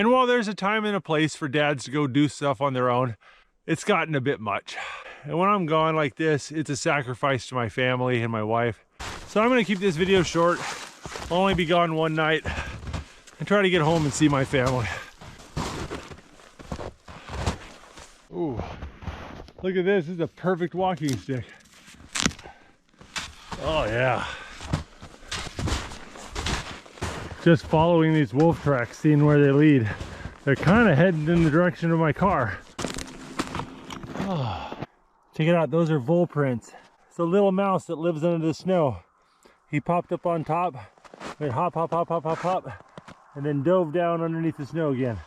And while there's a time and a place for dads to go do stuff on their own, it's gotten a bit much. And when I'm gone like this, it's a sacrifice to my family and my wife. So I'm gonna keep this video short. I'll only be gone one night and try to get home and see my family. Ooh, look at this. This is a perfect walking stick. Oh yeah. Just following these wolf tracks, seeing where they lead. They're kind of heading in the direction of my car. Oh. Check it out, those are vole prints. It's a little mouse that lives under the snow. He popped up on top, went hop, hop, hop, hop, hop, hop, and then dove down underneath the snow again.